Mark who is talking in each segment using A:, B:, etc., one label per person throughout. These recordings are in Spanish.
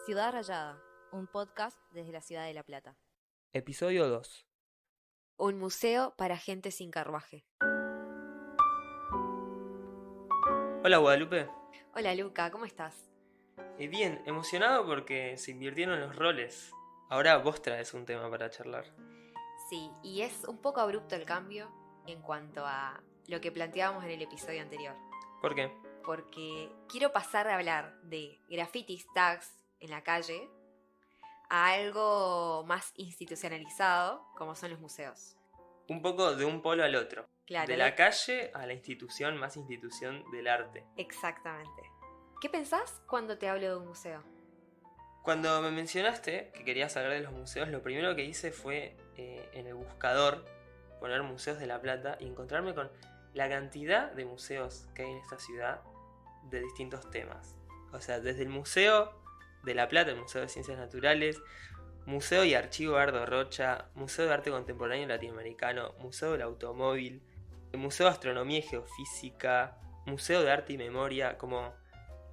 A: Ciudad Rayada, un podcast desde la ciudad de La Plata.
B: Episodio 2.
A: Un museo para gente sin carruaje.
B: Hola Guadalupe.
A: Hola Luca, ¿cómo estás?
B: Bien, emocionado porque se invirtieron los roles. Ahora vos traes un tema para charlar.
A: Sí, y es un poco abrupto el cambio en cuanto a lo que planteábamos en el episodio anterior.
B: ¿Por qué?
A: Porque quiero pasar a hablar de grafitis, tags en la calle a algo más institucionalizado, como son los museos.
B: Un poco de un polo al otro.
A: Claro,
B: de la calle a la institución más institución del arte.
A: Exactamente. ¿Qué pensás cuando te hablo de un museo?
B: Cuando me mencionaste que querías hablar de los museos, lo primero que hice fue en el buscador poner museos de La Plata y encontrarme con la cantidad de museos que hay en esta ciudad de distintos temas. O sea, desde el Museo de La Plata, el Museo de Ciencias Naturales, Museo y Archivo Ardo Rocha, Museo de Arte Contemporáneo Latinoamericano, Museo del Automóvil, Museo de Astronomía y Geofísica, Museo de Arte y Memoria, como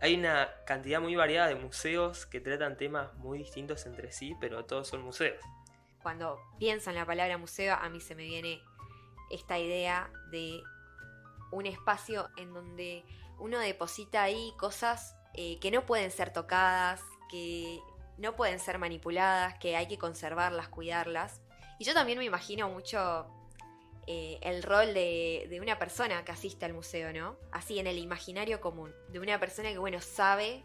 B: hay una cantidad muy variada de museos que tratan temas muy distintos entre sí, pero todos son museos.
A: Cuando pienso en la palabra museo, a mí se me viene esta idea de un espacio en donde uno deposita ahí cosas que no pueden ser tocadas, que no pueden ser manipuladas, que hay que conservarlas, cuidarlas. Y yo también me imagino mucho el rol de una persona que asiste al museo, ¿no? Así en el imaginario común, de una persona que, bueno, sabe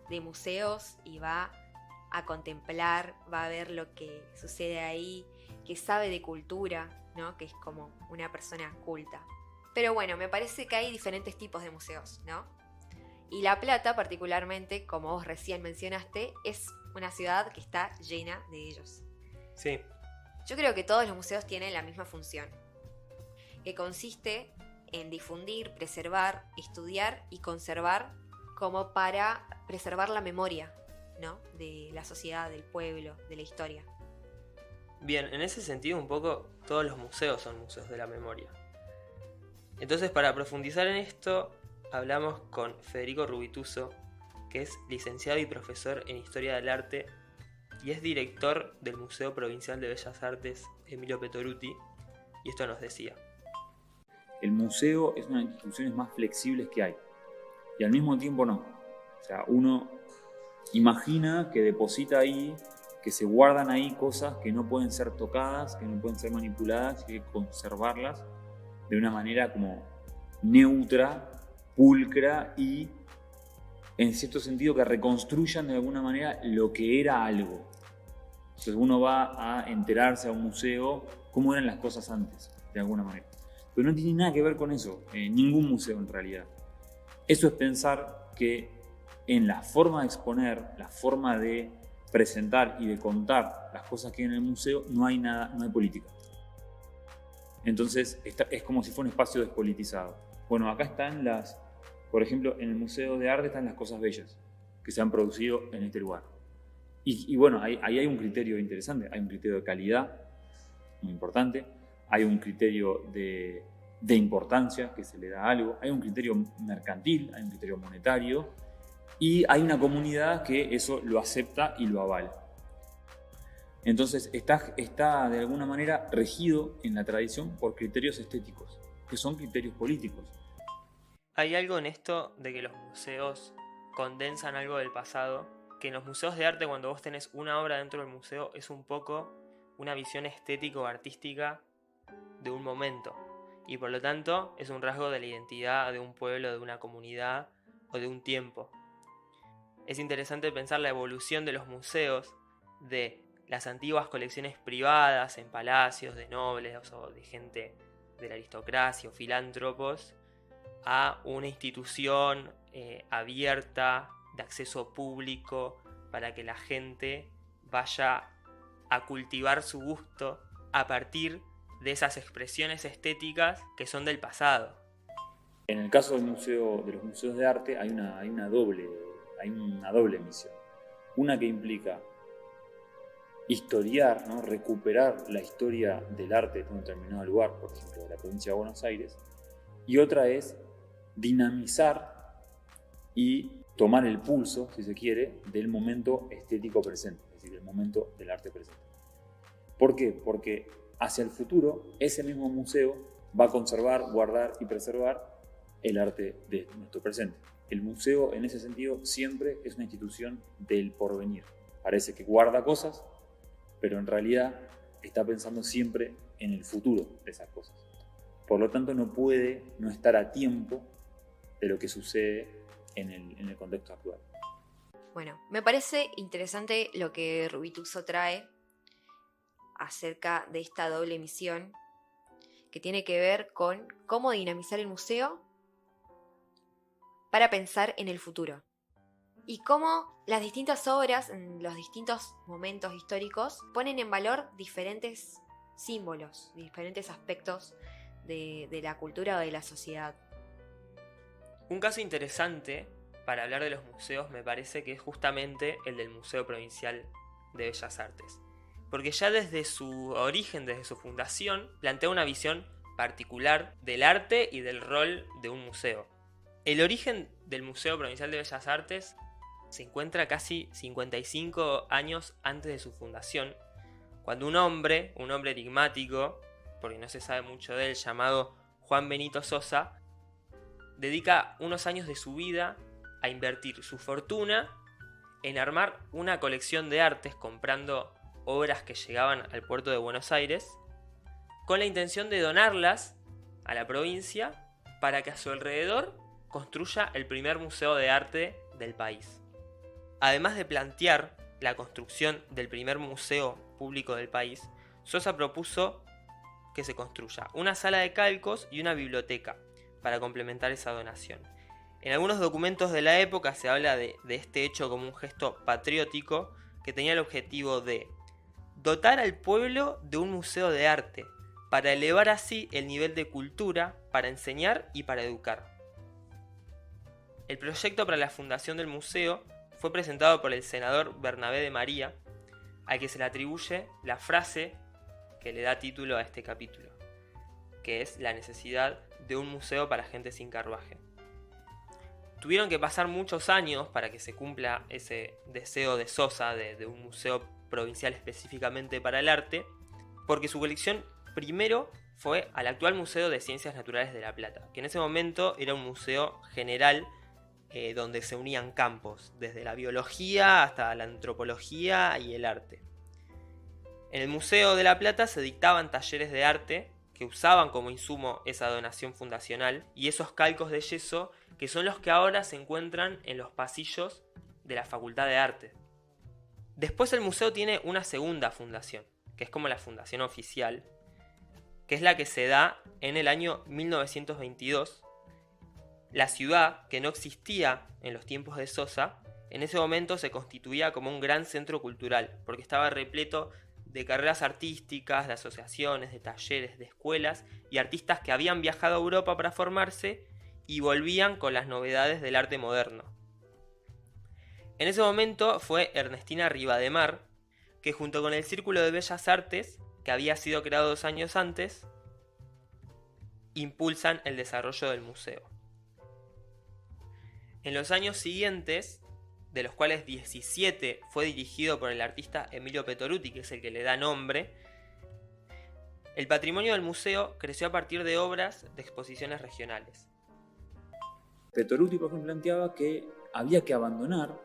A: de museos y va a contemplar, va a ver lo que sucede ahí, que sabe de cultura, ¿no? Que es como una persona culta. Pero bueno, me parece que hay diferentes tipos de museos, ¿no? Y La Plata, particularmente, como vos recién mencionaste, es una ciudad que está llena de ellos.
B: Sí.
A: Yo creo que todos los museos tienen la misma función, que consiste en difundir, preservar, estudiar y conservar como para preservar la memoria, ¿no? De la sociedad, del pueblo, de la historia.
B: Bien, en ese sentido un poco todos los museos son museos de la memoria. Entonces, para profundizar en esto, hablamos con Federico Rubituso, que es licenciado y profesor en Historia del Arte y es director del Museo Provincial de Bellas Artes Emilio Petoruti, y esto nos decía.
C: El museo es una de las instituciones más flexibles que hay, y al mismo tiempo no. O sea, uno imagina que deposita ahí, que se guardan ahí cosas que no pueden ser tocadas, que no pueden ser manipuladas, y hay que conservarlas de una manera como neutra, pulcra y en cierto sentido que reconstruyan de alguna manera lo que era algo. Entonces uno va a enterarse a un museo cómo eran las cosas antes, de alguna manera. Pero no tiene nada que ver con eso, ningún museo en realidad. Eso es pensar que en la forma de exponer, la forma de presentar y de contar las cosas que hay en el museo, no hay nada, no hay política. Entonces es como si fuera un espacio despolitizado. Bueno, acá están por ejemplo, en el Museo de Arte están las cosas bellas que se han producido en este lugar. Y bueno, ahí hay un criterio interesante, hay un criterio de calidad muy importante, hay un criterio de importancia que se le da a algo, hay un criterio mercantil, hay un criterio monetario y hay una comunidad que eso lo acepta y lo avala. Entonces está de alguna manera regido en la tradición por criterios estéticos, que son criterios políticos.
B: Hay algo en esto de que los museos condensan algo del pasado, que en los museos de arte cuando vos tenés una obra dentro del museo es un poco una visión estético-artística de un momento, y por lo tanto es un rasgo de la identidad de un pueblo, de una comunidad o de un tiempo. Es interesante pensar la evolución de los museos, de las antiguas colecciones privadas en palacios de nobles o de gente de la aristocracia o filántropos, a una institución abierta, de acceso público, para que la gente vaya a cultivar su gusto a partir de esas expresiones estéticas que son del pasado.
C: En el caso de los museos de arte hay una doble misión. Una que implica historiar, ¿no? Recuperar la historia del arte de un determinado lugar, por ejemplo, de la provincia de Buenos Aires, y otra es dinamizar y tomar el pulso, si se quiere, del momento estético presente, es decir, del momento del arte presente. ¿Por qué? Porque hacia el futuro ese mismo museo va a conservar, guardar y preservar el arte de nuestro presente. El museo, en ese sentido, siempre es una institución del porvenir. Parece que guarda cosas, pero en realidad está pensando siempre en el futuro de esas cosas. Por lo tanto, no puede no estar a tiempo de lo que sucede en el contexto actual.
A: Bueno, me parece interesante lo que Rubituso trae acerca de esta doble misión que tiene que ver con cómo dinamizar el museo para pensar en el futuro. Y cómo las distintas obras, en los distintos momentos históricos, ponen en valor diferentes símbolos, diferentes aspectos de la cultura o de la sociedad.
B: Un caso interesante para hablar de los museos me parece que es justamente el del Museo Provincial de Bellas Artes. Porque ya desde su origen, desde su fundación, plantea una visión particular del arte y del rol de un museo. El origen del Museo Provincial de Bellas Artes se encuentra casi 55 años antes de su fundación, cuando un hombre enigmático, porque no se sabe mucho de él, llamado Juan Benito Sosa, dedica unos años de su vida a invertir su fortuna en armar una colección de artes comprando obras que llegaban al puerto de Buenos Aires, con la intención de donarlas a la provincia para que a su alrededor construya el primer museo de arte del país. Además de plantear la construcción del primer museo público del país, Sosa propuso que se construya una sala de calcos y una biblioteca para complementar esa donación. En algunos documentos de la época se habla de este hecho como un gesto patriótico que tenía el objetivo de dotar al pueblo de un museo de arte, para elevar así el nivel de cultura, para enseñar y para educar. El proyecto para la fundación del museo fue presentado por el senador Bernabé de María, al que se le atribuye la frase que le da título a este capítulo, que es la necesidad de un museo para gente sin carruaje. Tuvieron que pasar muchos años para que se cumpla ese deseo de Sosa de un museo provincial específicamente para el arte, porque su colección primero fue al actual Museo de Ciencias Naturales de La Plata, que en ese momento era un museo general donde se unían campos, desde la biología hasta la antropología y el arte. En el Museo de La Plata se dictaban talleres de arte que usaban como insumo esa donación fundacional y esos calcos de yeso que son los que ahora se encuentran en los pasillos de la Facultad de Arte. Después el museo tiene una segunda fundación, que es como la fundación oficial, que es la que se da en el año 1922. La ciudad, que no existía en los tiempos de Sosa, en ese momento se constituía como un gran centro cultural, porque estaba repleto de carreras artísticas, de asociaciones, de talleres, de escuelas y artistas que habían viajado a Europa para formarse y volvían con las novedades del arte moderno. En ese momento fue Ernestina Rivademar, que junto con el Círculo de Bellas Artes, que había sido creado 2 años antes, impulsan el desarrollo del museo. En los años siguientes, de los cuales 17 fue dirigido por el artista Emilio Petoruti, que es el que le da nombre, el patrimonio del museo creció a partir de obras de exposiciones regionales.
C: Petoruti, por ejemplo, planteaba que había que abandonar,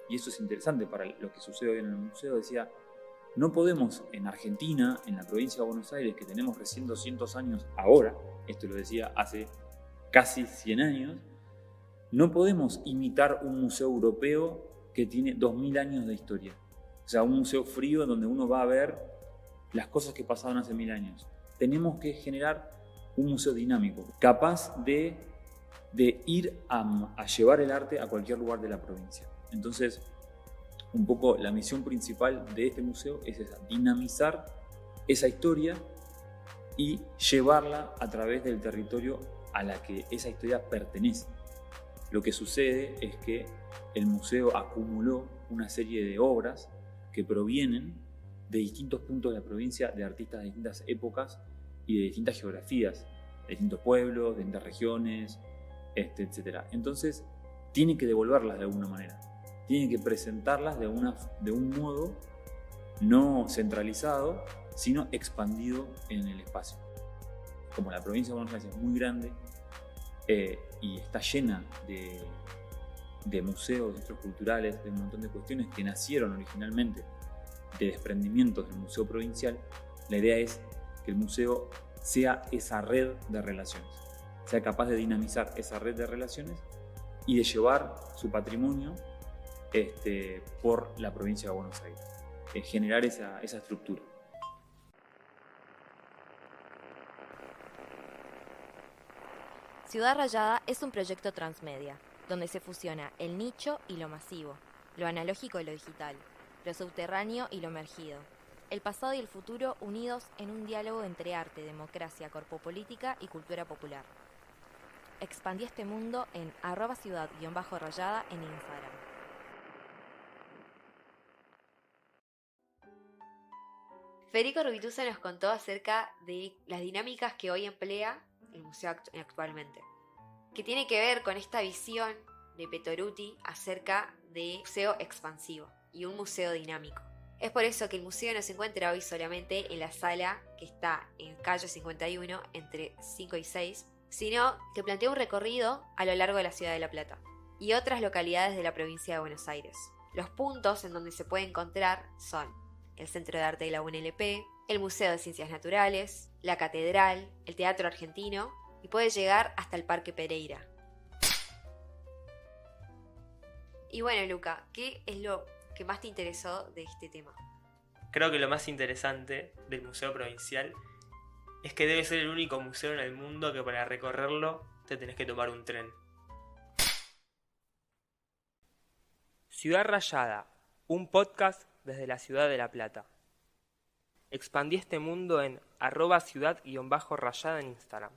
C: y eso es interesante para lo que sucede hoy en el museo, decía, no podemos en Argentina, en la provincia de Buenos Aires, que tenemos recién 200 años ahora, esto lo decía hace casi 100 años, no podemos imitar un museo europeo que tiene 2000 años de historia. O sea, un museo frío donde uno va a ver las cosas que pasaron hace 1000 años. Tenemos que generar un museo dinámico, capaz de ir a llevar el arte a cualquier lugar de la provincia. Entonces, un poco la misión principal de este museo es esa, dinamizar esa historia y llevarla a través del territorio a la que esa historia pertenece. Lo que sucede es que el museo acumuló una serie de obras que provienen de distintos puntos de la provincia, de artistas de distintas épocas y de distintas geografías, de distintos pueblos, de distintas regiones, etc. Entonces, tiene que devolverlas de alguna manera. Tiene que presentarlas de un modo no centralizado, sino expandido en el espacio. Como la provincia de Buenos Aires es muy grande y está llena de museos, de centros culturales, de un montón de cuestiones que nacieron originalmente de desprendimientos del museo provincial, la idea es que el museo sea esa red de relaciones, sea capaz de dinamizar esa red de relaciones y de llevar su patrimonio por la provincia de Buenos Aires, generar esa estructura.
D: Ciudad Rayada es un proyecto transmedia, donde se fusiona el nicho y lo masivo, lo analógico y lo digital, lo subterráneo y lo emergido, el pasado y el futuro unidos en un diálogo entre arte, democracia, corpopolítica y cultura popular. Expandí este mundo en @ciudad_rayada en Instagram.
A: Federico Rubituza nos contó acerca de las dinámicas que hoy emplea el museo actualmente, que tiene que ver con esta visión de Petoruti acerca de museo expansivo y un museo dinámico. Es por eso que el museo no se encuentra hoy solamente en la sala que está en calle 51 entre 5 y 6, sino que plantea un recorrido a lo largo de la ciudad de La Plata y otras localidades de la provincia de Buenos Aires. Los puntos en donde se puede encontrar son el Centro de Arte de la UNLP, el Museo de Ciencias Naturales, la Catedral, el Teatro Argentino y puede llegar hasta el Parque Pereira. Y bueno, Luca, ¿qué es lo que más te interesó de este tema?
B: Creo que lo más interesante del Museo Provincial es que debe ser el único museo en el mundo que para recorrerlo te tenés que tomar un tren. Ciudad Rayada, un podcast desde la ciudad de La Plata. Expandí este mundo en @ciudad_rayada en Instagram.